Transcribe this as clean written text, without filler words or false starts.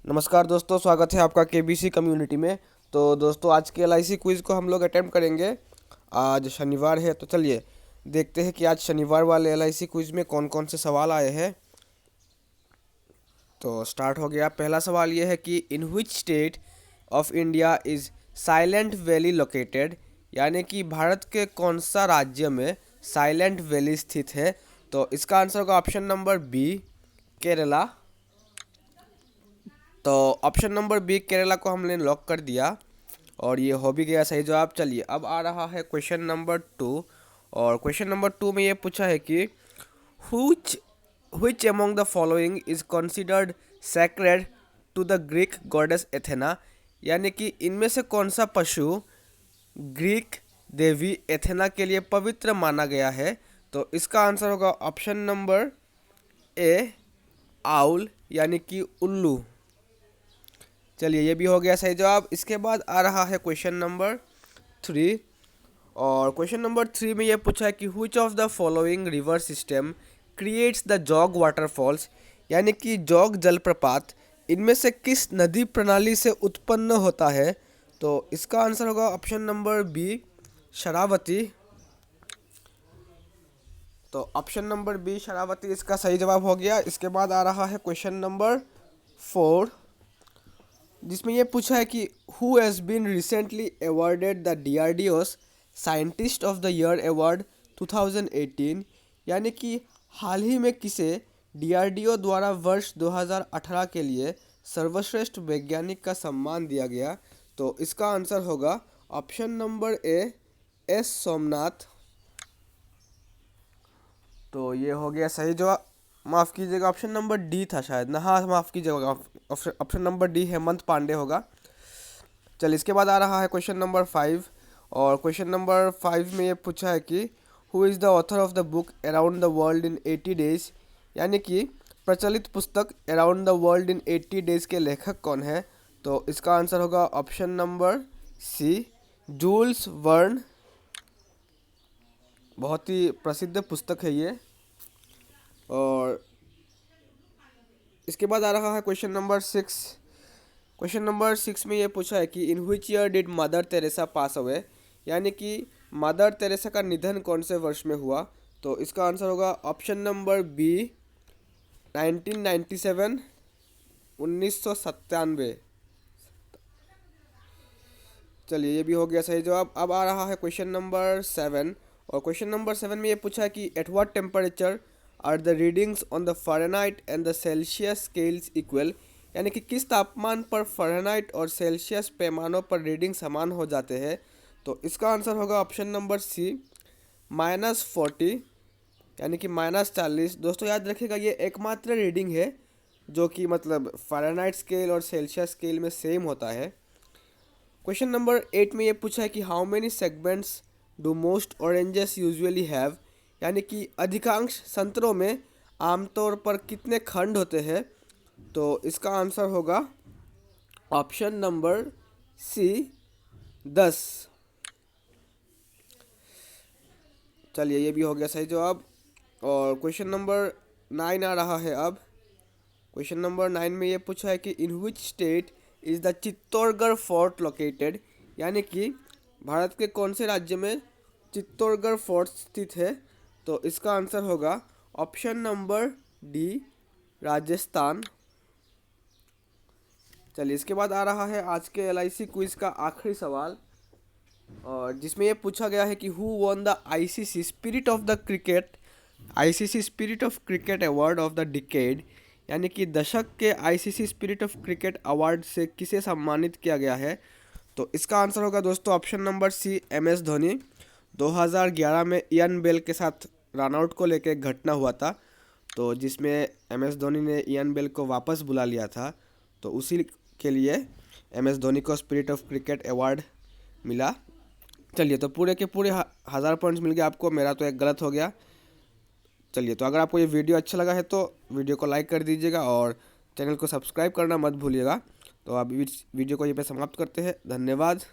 नमस्कार दोस्तों, स्वागत है आपका केबीसी कम्युनिटी में। तो दोस्तों, आज के एलआईसी क्विज़ को हम लोग अटेम्प्ट करेंगे। आज शनिवार है, तो चलिए देखते हैं कि आज शनिवार वाले एलआईसी क्विज़ में कौन कौन से सवाल आए हैं। तो स्टार्ट हो गया। पहला सवाल ये है कि in which state of India is silent valley located, यानी कि भारत के कौन सा राज्य में साइलेंट वैली स्थित है। तो इसका आंसर होगा ऑप्शन नंबर बी, केरला। तो ऑप्शन नंबर बी केरला को हमने लॉक कर दिया और ये हो भी गया सही जवाब। चलिए, अब आ रहा है क्वेश्चन नंबर 2। और क्वेश्चन नंबर 2 में ये पूछा है कि which which among the following is considered sacred to the Greek goddess Athena, यानी कि इनमें से कौन सा पशु ग्रीक देवी एथेना के लिए पवित्र माना गया है। तो इसका आंसर होगा ऑप्शन नंबर ए, आउल, यानी कि उल्लू। चलिए, ये भी हो गया सही जवाब। इसके बाद आ रहा है क्वेश्चन नंबर 3। और क्वेश्चन नंबर 3 में ये पूछा है कि which of the following river system creates the jog waterfalls, यानी कि जॉग जलप्रपात इनमें से किस नदी प्रणाली से उत्पन्न होता है। तो इसका आंसर होगा ऑप्शन नंबर बी, शरावती। तो ऑप्शन नंबर बी, शरावती, इसका सही जवाब हो गया। इसके बाद आ रहा है क्वेश्चन नंबर 4, जिसमें ये पूछा है कि who has been recently awarded the DRDO's scientist of the year award 2018, यानी कि हाल ही में किसे डीआरडीओ द्वारा वर्ष 2018 के लिए सर्वश्रेष्ठ वैज्ञानिक का सम्मान दिया गया। तो इसका आंसर होगा option number A, S Somnath. तो ये हो गया सही जवाब। माफ़ कीजिएगा, ऑप्शन नंबर डी था शायद ना। हाँ, माफ़ कीजिएगा, option number D Hemant Pande होगा। चलिए, इसके बाद आ रहा है क्वेश्चन नंबर 5। और क्वेश्चन नंबर 5 में ये पूछा है कि who is the author of the book around the world in 80 days, यानी कि प्रचलित पुस्तक around the world in 80 days के लेखक कौन है। तो इसका आंसर होगा ऑप्शन नंबर सी, जूल्स वर्न। बहुत ही प्रसिद्ध पुस्तक है ये। और इसके बाद आ रहा है क्वेश्चन नंबर 6। क्वेश्चन नंबर 6 में ये पूछा है कि in which year did mother Teresa pass away, यानी कि मदर तेरेसा का निधन कौन से वर्ष में हुआ। तो इसका आंसर होगा ऑप्शन नंबर बी, 1997, 1997। चलिए, ये भी हो गया सही जवाब। अब आ रहा है क्वेश्चन नंबर 7। और क्वेश्चन नंबर 7 में ये पूछा है कि at what temperature are the readings on the Fahrenheit and the Celsius scales equal, यानी कि किस तापमान पर फ़ारेनहाइट और सेल्सियस पैमानों पर रीडिंग समान हो जाते हैं। तो इसका आंसर होगा ऑप्शन नंबर सी, -40, यानी कि -40। दोस्तों, याद रखिएगा, ये एकमात्र रीडिंग है जो कि मतलब फ़ारेनहाइट स्केल और सेल्सियस स्केल में सेम होता है। क्वेश्चन नंबर 8 में ये पूछा है कि how many segments do most oranges usually have, यानी कि अधिकांश संतरों में आमतौर पर कितने खंड होते हैं। तो इसका आंसर होगा ऑप्शन नंबर सी, 10। चलिए, ये भी हो गया सही जवाब। और क्वेश्चन नंबर 9 आ रहा है अब। क्वेश्चन नंबर 9 में ये पूछा है कि in which state is the Chittorgarh fort located, यानी कि भारत के कौन से राज्य में चित्तौड़गढ़ फोर्ट स्थित है। तो इसका आंसर होगा ऑप्शन नंबर डी, राजस्थान। चलिए, इसके बाद आ रहा है आज के एलआईसी क्विज़ का आखिरी सवाल, और जिसमें ये पूछा गया है कि who won the ICC spirit of cricket award of the decade, यानी कि दशक के ICC spirit of cricket award से किसे सम्मानित किया गया है। तो इसका आंसर होगा दोस्तों option number C, M S Dhoni. 2011 में इयान बेल के साथ रन आउट को लेकर एक घटना हुआ था, तो जिसमें एम एस धोनी ने इयान बेल को वापस बुला लिया था। तो उसी के लिए एम एस धोनी को स्पिरिट ऑफ क्रिकेट अवार्ड मिला। चलिए, तो पूरे के पूरे 1000 पॉइंट्स मिल गए आपको। मेरा तो एक गलत हो गया। चलिए, तो अगर आपको ये वीडियो अच्छा लगा है तो वीडियो को लाइक कर दीजिएगा और चैनल को सब्सक्राइब करना मत भूलिएगा। तो अब इस वीडियो को यहीं पे समाप्त करते हैं। धन्यवाद।